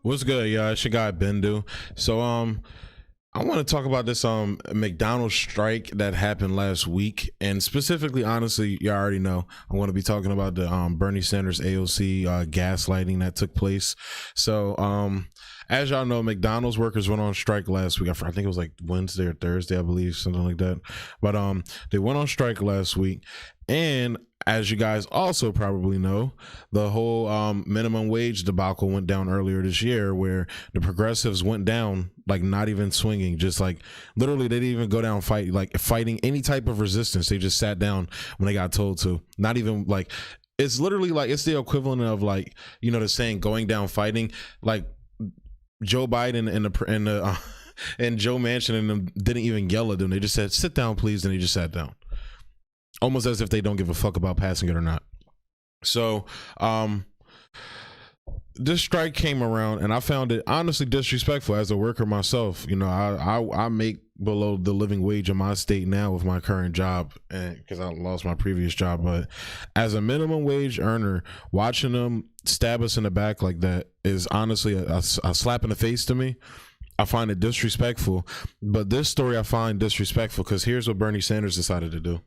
What's good, y'all? It's your guy Bendu. So I want to talk about this McDonald's strike that happened last week, and specifically, honestly, you already know I want to be talking about the Bernie Sanders AOC gaslighting that took place. So as y'all know, McDonald's workers went on strike last week. I think it was like Wednesday or Thursday, I believe, something like that. But they went on strike last week, and as you guys also probably know, the whole minimum wage debacle went down earlier this year, where the progressives went down, like not even swinging, just like literally they didn't even go down fighting any type of resistance. They just sat down when they got told to. Not even like, it's literally like, it's the equivalent of like, you know, the saying going down fighting. Like Joe Biden and Joe Manchin and them didn't even yell at them. They just said, "Sit down, please," and they just sat down. Almost as if they don't give a fuck about passing it or not. So this strike came around, and I found it honestly disrespectful as a worker myself. You know, I make below the living wage in my state now with my current job, and because I lost my previous job. But as a minimum wage earner, watching them stab us in the back like that is honestly a slap in the face to me. I find it disrespectful. But this story I find disrespectful because here's what Bernie Sanders decided to do.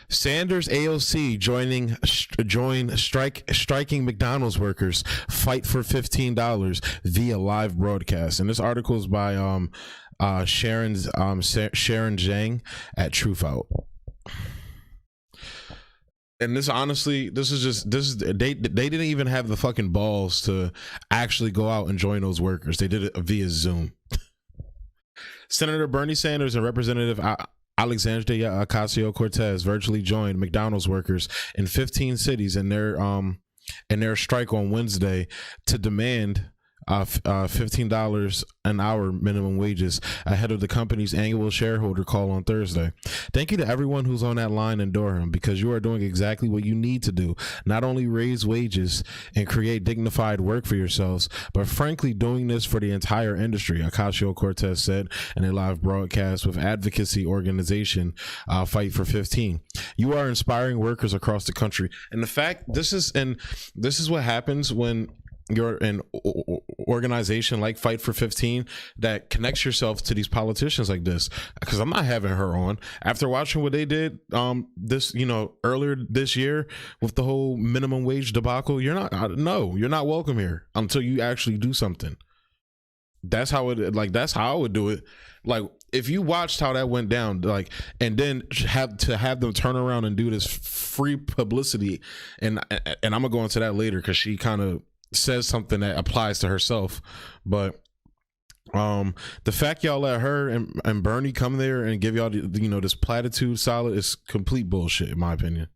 Sanders AOC join striking McDonald's workers, fight for $15 via live broadcast. And this article is by Sharon Zhang at Truth Out. And this honestly, they didn't even have the fucking balls to actually go out and join those workers. They did it via Zoom. Senator Bernie Sanders and Representative Alexandria Ocasio-Cortez virtually joined McDonald's workers in 15 cities in their strike on Wednesday to demand $15 an hour minimum wages ahead of the company's annual shareholder call on Thursday. Thank you to everyone who's on that line in Durham, because you are doing exactly what you need to do. Not only raise wages and create dignified work for yourselves, but frankly doing this for the entire industry, Ocasio-Cortez said in a live broadcast with advocacy organization Fight for 15. You are inspiring workers across the country. And the fact this is what happens when you're an organization like Fight for 15 that connects yourself to these politicians like this. Because I'm not having her on after watching what they did earlier this year with the whole minimum wage debacle. You're not welcome here until you actually do something. That's how I would do it. Like, if you watched how that went down, like, and then have them turn around and do this free publicity, and I'm gonna go into that later because she kind of says something that applies to herself. But the fact y'all let her and Bernie come there and give y'all this platitude solid is complete bullshit, in my opinion.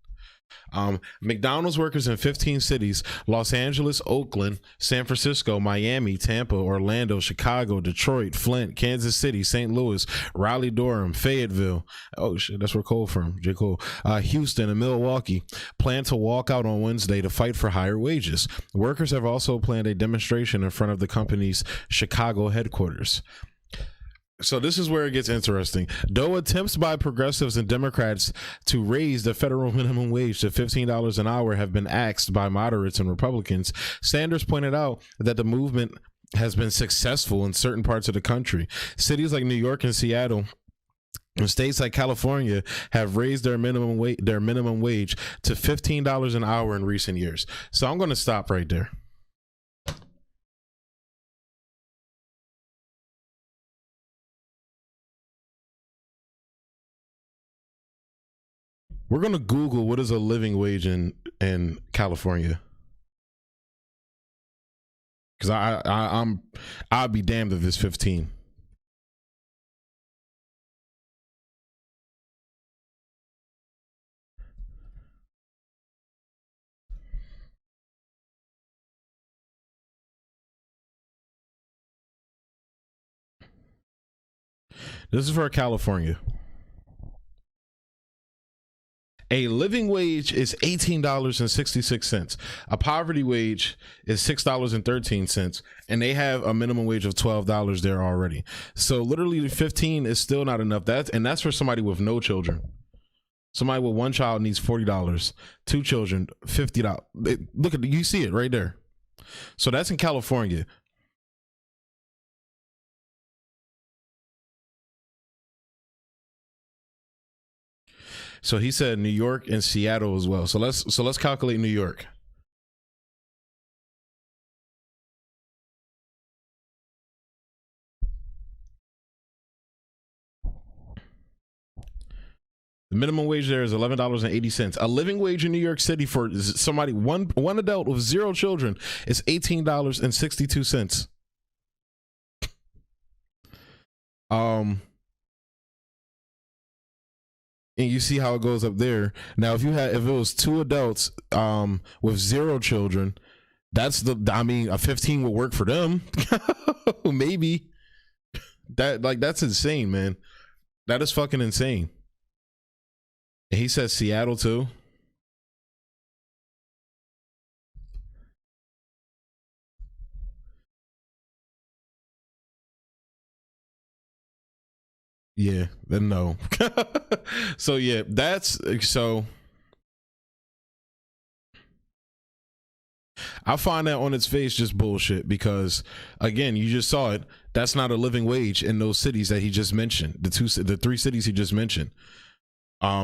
McDonald's workers in 15 cities: Los Angeles, Oakland, San Francisco, Miami, Tampa, Orlando, Chicago, Detroit, Flint, Kansas City, St. Louis, Raleigh, Durham, Fayetteville, oh shit, that's where Cole from, J. Cole, Houston and Milwaukee plan to walk out on Wednesday to fight for higher wages. Workers have also planned a demonstration in front of the company's Chicago headquarters. So this is where it gets interesting. Though attempts by progressives and Democrats to raise the federal minimum wage to $15 an hour have been axed by moderates and Republicans, Sanders pointed out that the movement has been successful in certain parts of the country. Cities like New York and Seattle and states like California have raised their minimum wage to $15 an hour in recent years. So I'm going to stop right there. We're gonna Google what is a living wage in California, because I'd be damned if it's 15. This is for California. A living wage is $18.66. A poverty wage is $6.13, and they have a minimum wage of $12 there already. So literally 15 is still not enough. That's for somebody with no children. Somebody with one child needs $40. Two children, $50. Look at, you see it right there. So that's in California. So he said New York and Seattle as well. So let's calculate New York. The minimum wage there is $11.80. A living wage in New York City for somebody, one adult with 0 children, is $18.62. And you see how it goes up there. Now, if it was 2 adults with 0 children, that's a 15 would work for them. Maybe. That's insane, man. That is fucking insane. And he says Seattle too. Yeah, then no. So yeah, I find that on its face just bullshit, because again, you just saw it. That's not a living wage in those cities that he just mentioned. The 3 cities he just mentioned.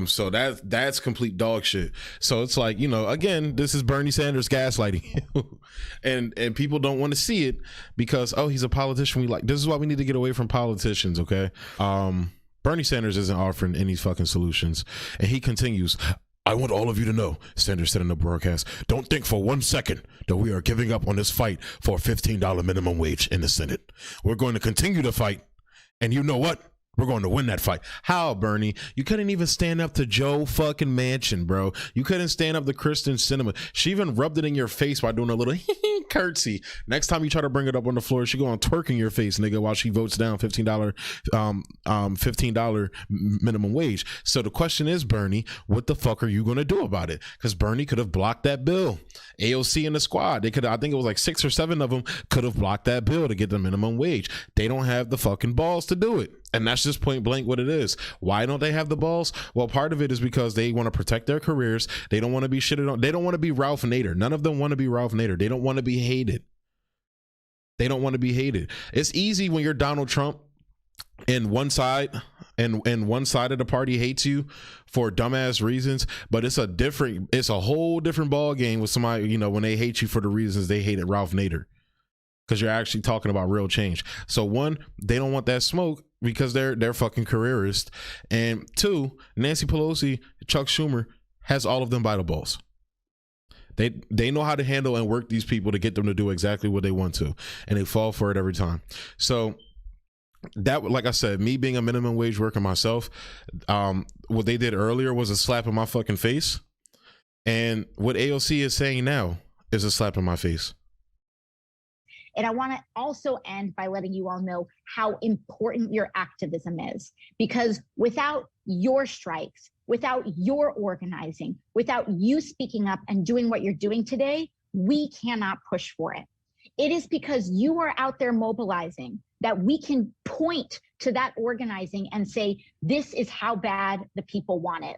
So that's complete dog shit. So it's like, again, this is Bernie Sanders gaslighting. and people don't want to see it because, oh, he's a politician. This is why we need to get away from politicians. Okay. Bernie Sanders isn't offering any fucking solutions. And he continues, I want all of you to know, Sanders said in the broadcast, don't think for 1 second that we are giving up on this fight for a $15 minimum wage in the Senate. We're going to continue to fight. And you know what? We're going to win that fight. How, Bernie? You couldn't even stand up to Joe fucking Manchin, bro. You couldn't stand up to Kristen Sinema. She even rubbed it in your face by doing a little curtsy. Next time you try to bring it up on the floor, she go on twerking your face, nigga, while she votes down $15 minimum wage. So the question is, Bernie, what the fuck are you going to do about it? Because Bernie could have blocked that bill. AOC and the squad, I think it was like 6 or 7 of them could have blocked that bill to get the minimum wage. They don't have the fucking balls to do it. And that's just point blank what it is. Why don't they have the balls? Well, part of it is because they want to protect their careers. They don't want to be shitted on. They don't want to be Ralph Nader. None of them want to be Ralph Nader. They don't want to be hated. They don't want to be hated. It's easy when you're Donald Trump and one side of the party hates you for dumbass reasons, but it's a whole different ball game with somebody, when they hate you for the reasons they hated Ralph Nader. Because you're actually talking about real change. So 1, they don't want that smoke because they're fucking careerists. And 2, Nancy Pelosi, Chuck Schumer has all of them by the balls. They know how to handle and work these people to get them to do exactly what they want to. And they fall for it every time. So that, like I said, me being a minimum wage worker myself, what they did earlier was a slap in my fucking face. And what AOC is saying now is a slap in my face. And I want to also end by letting you all know how important your activism is, because without your strikes, without your organizing, without you speaking up and doing what you're doing today, we cannot push for it. It is because you are out there mobilizing that we can point to that organizing and say, this is how bad the people want it.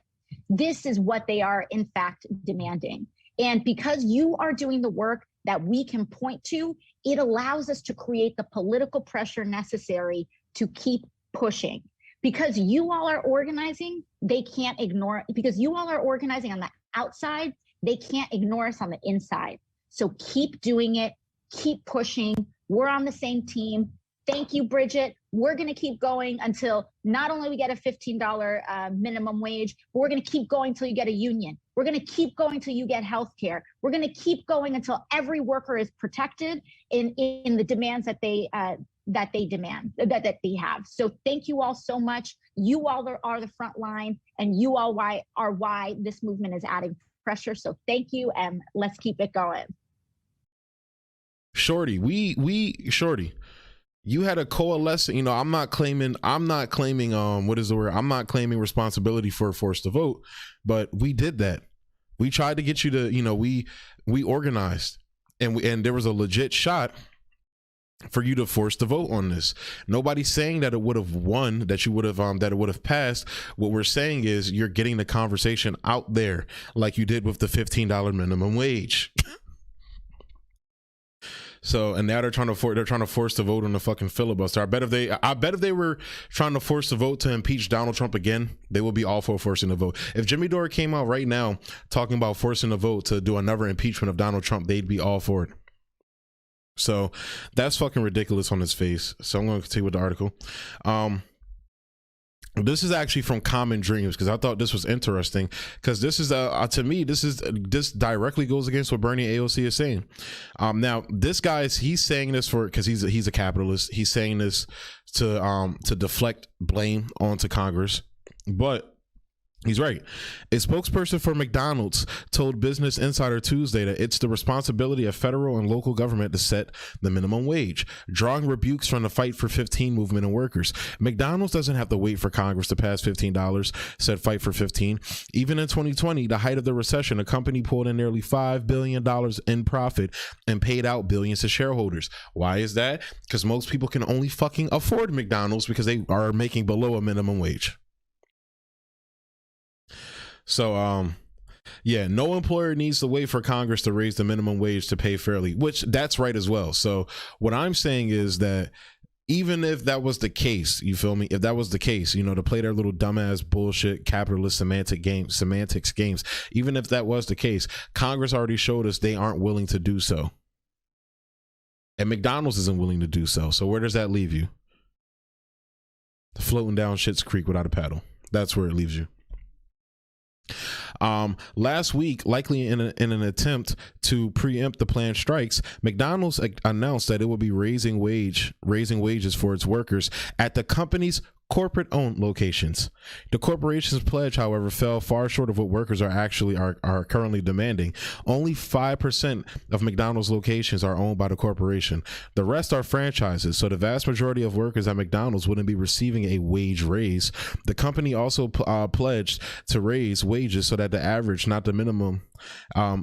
This is what they are, in fact, demanding. And because you are doing the work that we can point to, it allows us to create the political pressure necessary to keep pushing. Because you all are organizing, they can't ignore it. Because you all are organizing on the outside, they can't ignore us on the inside. So keep doing it, keep pushing. We're on the same team. Thank you, Bridget. We're going to keep going until not only we get a $15 minimum wage, but we're going to keep going until you get a union. We're going to keep going until you get health care. We're going to keep going until every worker is protected in the demands that they demand, that they have. So thank you all so much. You all are the front line, and you all are why this movement is adding pressure. So thank you, and let's keep it going. Shorty, Shorty, you had a coalescing, I'm not claiming, what is the word? I'm not claiming responsibility for Force to Vote, but we did that. We tried to get you to, we organized, and there was a legit shot for you to force the vote on this. Nobody's saying that it would have won, that you would have, that it would have passed. What we're saying is you're getting the conversation out there like you did with the $15 minimum wage. So, and now they're trying to force the vote on the fucking filibuster. I bet if they were trying to force the vote to impeach Donald Trump again, they would be all for forcing the vote. If Jimmy Dore came out right now talking about forcing the vote to do another impeachment of Donald Trump, they'd be all for it. So that's fucking ridiculous on his face. So I'm going to continue with the article. This is actually from Common Dreams, because I thought this was interesting, because this is to me this directly goes against what Bernie AOC is saying. Now this guy he's saying this because he's a capitalist. He's saying this to deflect blame onto Congress, but he's right. A spokesperson for McDonald's told Business Insider Tuesday that it's the responsibility of federal and local government to set the minimum wage, drawing rebukes from the Fight for 15 movement and workers. McDonald's doesn't have to wait for Congress to pass $15, said Fight for 15. Even in 2020, the height of the recession, the company pulled in nearly $5 billion in profit and paid out billions to shareholders. Why is that? Because most people can only fucking afford McDonald's because they are making below a minimum wage. So, yeah, no employer needs to wait for Congress to raise the minimum wage to pay fairly, which that's right as well. So what I'm saying is that even if that was the case, you feel me? If that was the case, to play their little dumbass bullshit capitalist semantics games, even if that was the case, Congress already showed us they aren't willing to do so. And McDonald's isn't willing to do so. So where does that leave you? Floating down Schitt's Creek without a paddle. That's where it leaves you. Last week, likely in an attempt to preempt the planned strikes, McDonald's announced that it will be raising wages for its workers at the company's corporate-owned locations. The corporation's pledge, however, fell far short of what workers are currently demanding. Only 5% of McDonald's locations are owned by the corporation. The rest are franchises, so the vast majority of workers at McDonald's wouldn't be receiving a wage raise. The company also pledged to raise wages so that the average, not the minimum,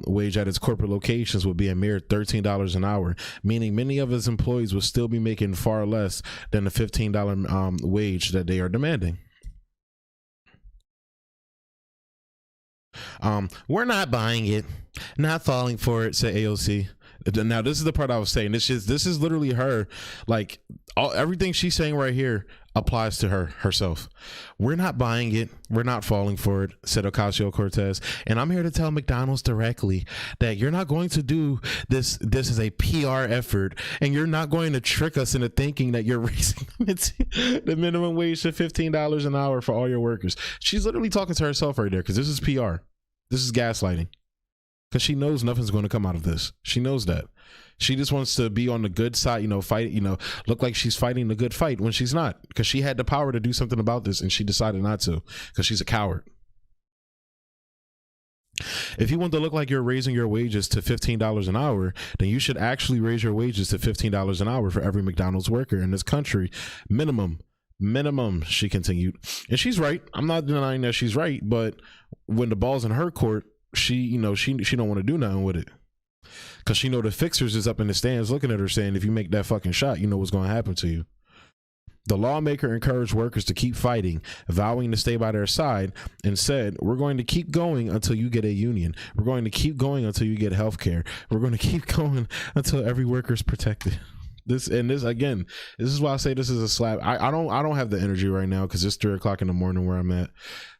wage at its corporate locations would be a mere $13 an hour, meaning many of its employees will still be making far less than the $15 wage that they are demanding. We're not buying it, not falling for it, said AOC. Now this is the part I was saying. This is literally her, like everything she's saying right here applies to herself. We're not buying it, we're not falling for it, said Ocasio-Cortez, and I'm here to tell McDonald's directly that you're not going to do this is a PR effort, and you're not going to trick us into thinking that you're raising the minimum wage to $15 an hour for all your workers. She's literally talking to herself right there, because this is PR. This is gaslighting. Because she knows nothing's going to come out of this. She knows that. She just wants to be on the good side, fight, look like she's fighting the good fight when she's not. Because she had the power to do something about this and she decided not to because she's a coward. If you want to look like you're raising your wages to $15 an hour, then you should actually raise your wages to $15 an hour for every McDonald's worker in this country. Minimum, she continued. And she's right. I'm not denying that she's right. But when the ball's in her court, she don't want to do nothing with it, because she know the fixers is up in the stands looking at her saying, if you make that fucking shot, you know what's going to happen to you. The lawmaker encouraged workers to keep fighting, vowing to stay by their side, and said, we're going to keep going until you get a union. We're going to keep going until you get health care. We're going to keep going until every worker is protected. This is why I say this is a slap. I don't have the energy right now because it's 3:00 in the morning where I'm at.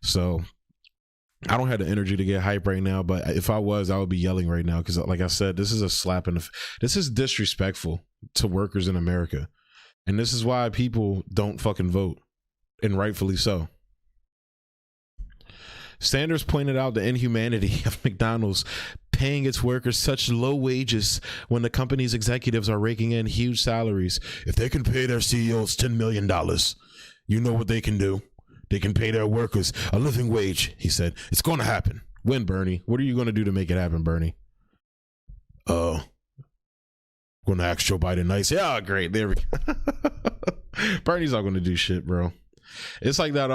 So I don't have the energy to get hype right now, but if I was, I would be yelling right now because, like I said, this is a slap in the. This is disrespectful to workers in America, and this is why people don't fucking vote, and rightfully so. Sanders pointed out the inhumanity of McDonald's paying its workers such low wages when the company's executives are raking in huge salaries. If they can pay their CEOs $10 million, you know what they can do. They can pay their workers a living wage, he said. It's going to happen. When, Bernie? What are you going to do to make it happen, Bernie? Going to ask Joe Biden nice. Yeah, great. There we go. Bernie's not going to do shit, bro. It's like that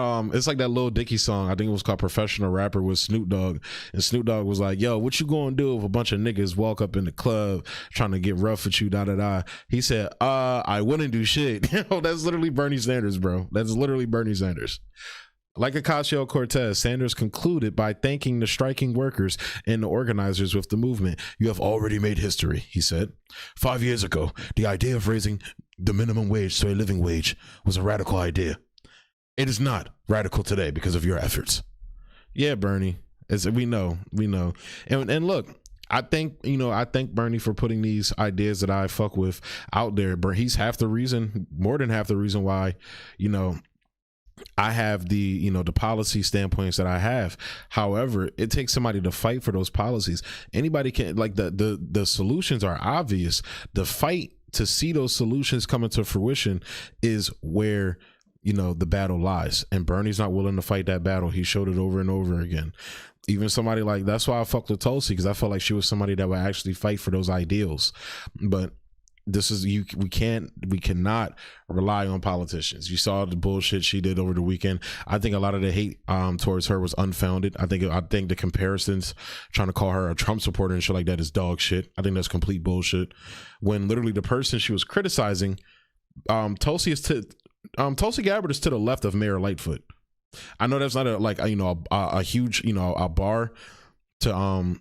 Lil Dicky song. I think it was called Professional Rapper with Snoop Dogg. And Snoop Dogg was like, yo, what you going to do if a bunch of niggas walk up in the club trying to get rough with you, da-da-da. He said, I wouldn't do shit. That's literally Bernie Sanders, bro. That's literally Bernie Sanders. Like Ocasio-Cortez, Sanders concluded by thanking the striking workers and the organizers with the movement. You have already made history, he said. 5 years ago, the idea of raising the minimum wage to a living wage was a radical idea. It is not radical today because of your efforts. Yeah, Bernie, as we know. And look, I thank Bernie for putting these ideas that I fuck with out there. But he's more than half the reason why, I have the policy standpoints that I have. However, it takes somebody to fight for those policies. Anybody can, like, the solutions are obvious. The fight to see those solutions come into fruition is where the battle lies, and Bernie's not willing to fight that battle. He showed it over and over again. Even somebody like, that's why I fucked with Tulsi, because I felt like she was somebody that would actually fight for those ideals. But this is, we cannot rely on politicians. You saw the bullshit she did over the weekend. I think a lot of the hate towards her was unfounded. I think the comparisons, trying to call her a Trump supporter and shit like that, is dog shit. I think that's complete bullshit. When literally the person she was criticizing, Tulsi Gabbard is to the left of Mayor Lightfoot. I know that's not a huge a bar to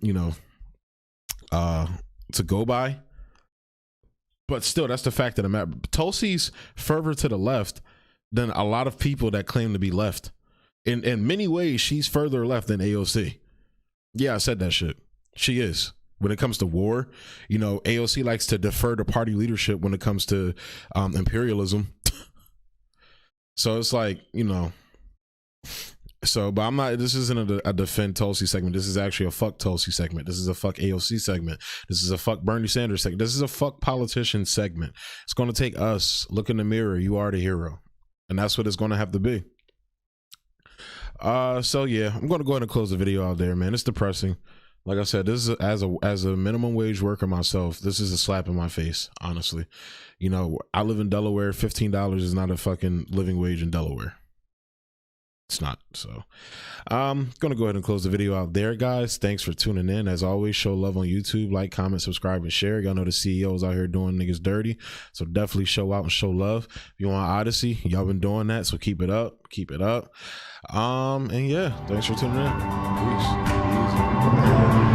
to go by. But still, that's the fact of the matter. Tulsi's further to the left than a lot of people that claim to be left. In many ways, she's further left than AOC. Yeah, I said that shit. She is. When it comes to war, AOC likes to defer to party leadership when it comes to imperialism. So it's like, but I'm not, this isn't a defend Tulsi segment. This is actually a fuck Tulsi segment. This is a fuck AOC segment. This is a fuck Bernie Sanders segment. This is a fuck politician segment. It's going to take us, look in the mirror. You are the hero. And that's what it's going to have to be. So yeah, I'm going to go ahead and close the video out there, man. It's depressing. Like I said, this is as a minimum wage worker myself, this is a slap in my face, honestly. I live in Delaware. $15 is not a fucking living wage in Delaware. It's not. So I'm gonna go ahead and close the video out there, guys. Thanks for tuning in. As always, show love on YouTube, like, comment, subscribe, and share. Y'all know the CEOs out here doing niggas dirty, so definitely show out and show love. If you want Odyssey, y'all been doing that, so keep it up. And yeah, thanks for tuning in. Peace.